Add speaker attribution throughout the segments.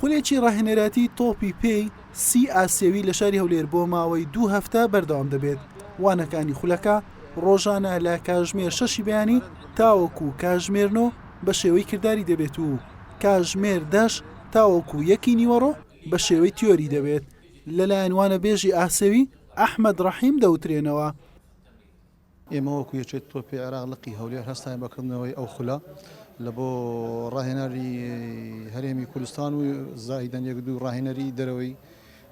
Speaker 1: خولێکی ڕاهێنەراتی تۆپی پێی سی ئاسیەوی لە شاری هەولێر بۆ ماوەی 2 هەفتە بەردەوام دەبێت. وانەکانی خولەکە ڕۆژانە لە کاتژمێر 6 بەیانی تاوەکو کاتژمێر 9 بە شێوەی کردداری دەبێت و کاتژمێر 10 تاوەکو 1 نیوەڕۆ بە شێوەی تیۆری دەبێت. لەلایەن وانە بێژی ئاسەوی ئەحمەد ڕەحیم دەوترێنەوە.
Speaker 2: ئێمە وەکو یەکێت تۆپی عێراق لقی هەولێر هەستان بەکردنەوەی ئەو خولە لە بۆ ڕاهێنەری هەرێمی کوردستان و زاهیدەن یەک دوو ڕاهێنەری دەرەوەی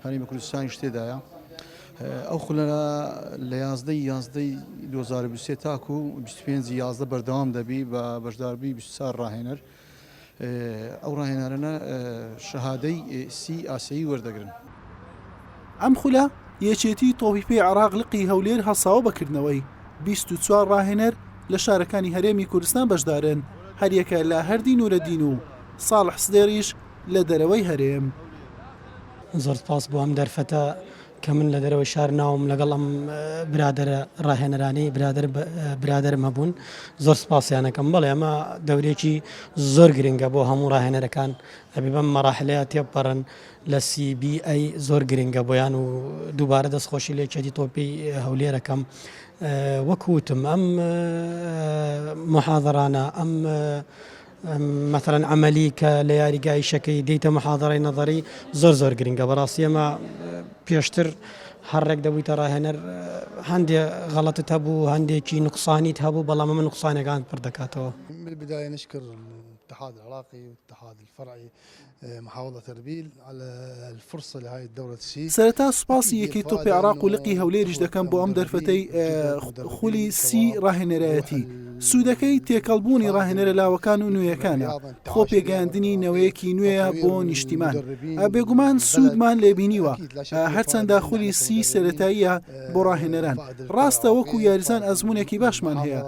Speaker 2: هەرێمی کوردستانی شتێدایە. ئەو خولە لە 11 2023 تاکو 25 11 بەردەوام دەبی بە بەشداربووی 24 ڕاهێنەر. ئەو ڕاهێنەرانە شەهادەی سی ئاسیایی وەردەگرن.
Speaker 1: ئەم خولە یەکێتی تۆپی پێی عێراق لقی هەولێر هەساوە بەکردنەوەی 24 ڕاهێنەر لە شارەکانی هەرێمی کوردستان بەشدارن، هەریەکە لە هەردی نورەدین و ساڵح سدێریش لە دەرەوەی هەرێم.
Speaker 3: زۆر سپاس بۆ ئەم دەرفەتە کە من لە دەرەوەی شار ناوم لەگەڵ ئەم برادرە ڕاهێنەرانی برادرم هەبوون. زۆر سپاسیانەکەم. بەڵێ ئەمە دەورێکی زۆر گرنگە بۆ هەموو ڕاهێنەرەکان، ئەبێ بەم مەراحلەیە تێپەڕن لە CBA زۆر گرنگە بۆیان و دووبارە دەستخۆشی لە یەکێتی تۆپی هەولێرەکەم. وەکوتم ئەم محاضرانە ئەم مثلا عملی کە لە یاریگای شەکەی دەیتە محاضرەی نەظەری زۆر گرنگە. بەڕاستی ئەمە پێشتر هەڕێک دەبوویتە ڕاهێنەر هەندێک غەڵەتت هەبوو، هەندێکی نقصانیت هەبوو، بەڵام ئەمە نقصانەکان پڕ دەکاتەوە.
Speaker 4: بالبداية نشكر الاتحاد العراقي والاتحاد الفرعي محافظة أربيل على الفرصة لهذه الدورة السي.
Speaker 1: سەرەتا سوپاسی یەکەی تۆپی عێراق و لقی هەولێریش دەکەم بۆ ئەم دەرفەتەی خولی سی ڕاهێنەرایەتی. سوودەکەی تێکەڵبوونی ڕاهێنەرە لاوەکان و نوێیەکانە، خۆ پێگەاندنی نەوەیەکی نوێیە بۆ نیشتیمان. بێگومان سوودمان لێبینیوە، هەرچەندە خولی سی سەرەتاییە بۆ ڕاهێنەران. ڕاستە وەکو یاریزان ئەزمونێکی باشمان هەیە،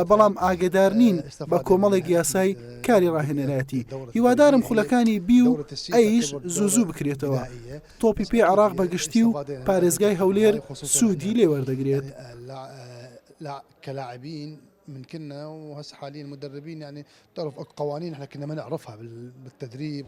Speaker 1: بەڵام ئاگدار نین بە کۆمەڵێک یاسای کاری ڕاهێنەرایەتی. هیوادارم خولەکانی بی و ئەیش زوو بکرێتەوە. تۆپی پێی عێراق بەگشتی و پارێزگای هەولێر سوودی لێ وەردەگرێت.
Speaker 4: كلاعبين من كنا وهسه حاليا مدربين يعني تعرف قوانين احنا كنا ما نعرفها بالتدريب.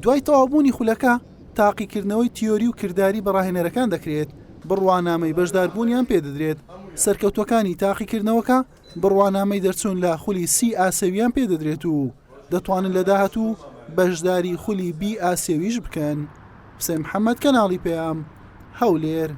Speaker 1: دوای تەواوبوونی خولەکە تاقیکردنەوەی تیۆری و کردداری بە ڕاهێنەرەکان دەکرێت، بڕوانامەی بەشداربوونیان پێدەدرێت. سەرکەوتوەکانی تاقیکردنەوەکە بڕوانامەی دەرچوون لە خولی سی ئاسیەویان پێدەدرێت و دەتوانن لە داهاتوو بەشداری خولی بی ئاسیەویش بکەن. حسێن محەممەد، کەناڵی پێام، هەولێر.